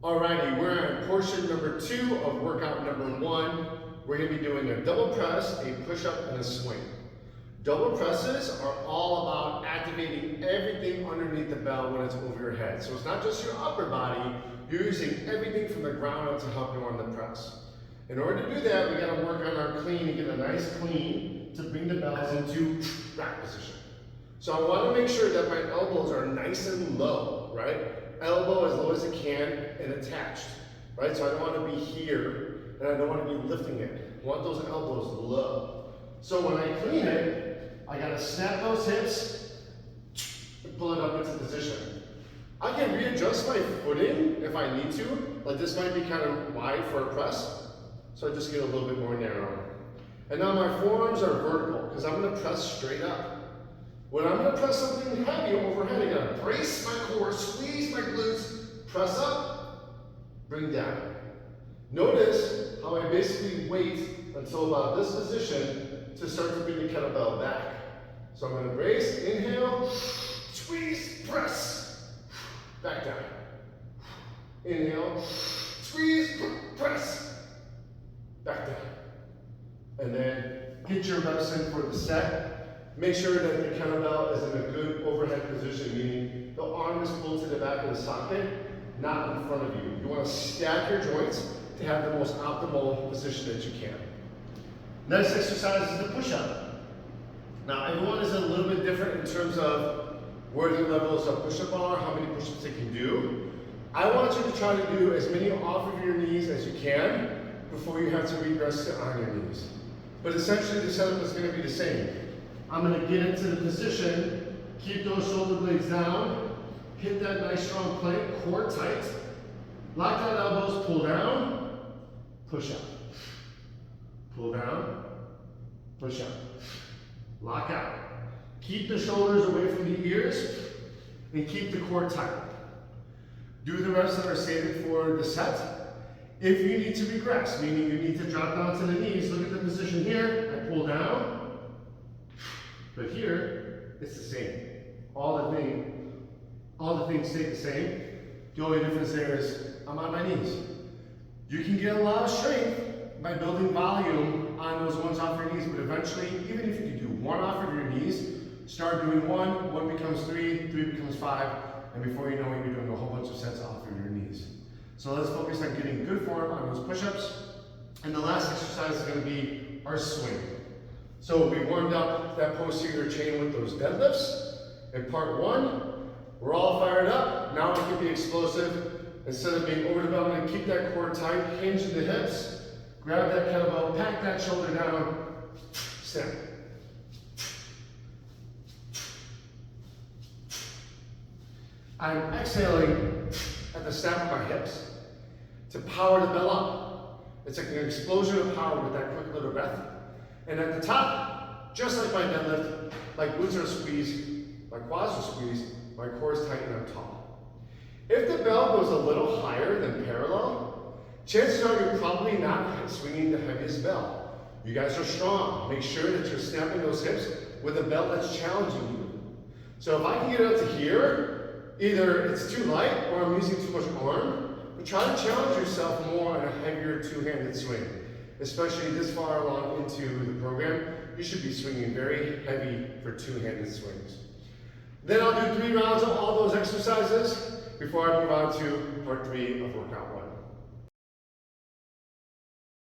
Alrighty, we're on portion number 2 of workout number 1. We're going to be doing a double press, a push-up, and a swing. Double presses are all about activating everything underneath the bell when it's over your head. So it's not just your upper body, you're using everything from the ground up to help you on the press. In order to do that, we got to work on our clean and get a nice clean to bring the bells into rack position. So I want to make sure that my elbows are nice and low, right? Elbow as low as it can and attached, right? So I don't want to be here and I don't want to be lifting it. I want those elbows low. So when I clean it, I got to snap those hips and pull it up into position. I can readjust my footing if I need to. Like this might be kind of wide for a press, so I just get a little bit more narrow. And now my forearms are vertical because I'm going to press straight up. When I'm going to press something heavy overhead, I got to brace my core, squeeze my glutes, press up, bring down. Notice how I basically wait until about this position to start to bring the kettlebell back. So I'm going to brace, inhale, squeeze, press, back down. Inhale, squeeze, press, back down. And then get your reps in for the set. Make sure that the kettlebell is in a good overhead position, meaning the arm is pulled to the back of the socket, not in front of you. You want to stack your joints to have the most optimal position that you can. Next exercise is the push-up. Now, everyone is a little bit different in terms of where their levels of push-up are, how many push-ups they can do. I want you to try to do as many off of your knees as you can before you have to regress to on your knees. But essentially, the setup is going to be the same. I'm going to get into the position, keep those shoulder blades down, hit that nice strong plank, core tight, lock down elbows, pull down, push up. Pull down, push up. Lock out. Keep the shoulders away from the ears and keep the core tight. Do the reps that are stated for the set. If you need to regress, meaning you need to drop down to the knees, look at the position here, I pull down. But here, it's the same. All the things stay the same. The only difference there is I'm on my knees. You can get a lot of strength by building volume on those ones off your knees, but eventually, even if you do one off of your knees, start doing one becomes three becomes 5, and before you know it, you're doing a whole bunch of sets off of your knees. So let's focus on getting good form on those push-ups. And the last exercise is going to be our swing. So we warmed up that posterior chain with those deadlifts. In part 1, we're all fired up. Now we can be explosive. Instead of being over the bell, I'm going to keep that core tight, hinge the hips, grab that kettlebell, pack that shoulder down, snap. I'm exhaling at the snap of my hips to power the bell up. It's like an explosion of power with that quick little breath. And at the top, just like my deadlift, my glutes are squeezed, my quads are squeezed, my core is tight and I'm tall. If the bell goes a little higher than parallel, chances are you're probably not swinging the heaviest bell. You guys are strong. Make sure that you're snapping those hips with a bell that's challenging you. So if I can get up to here, either it's too light or I'm using too much arm, but try to challenge yourself more on a heavier two-handed swing. Especially this far along into the program, you should be swinging very heavy for two-handed swings. Then I'll do 3 rounds of all those exercises before I move on to part 3 of workout 1.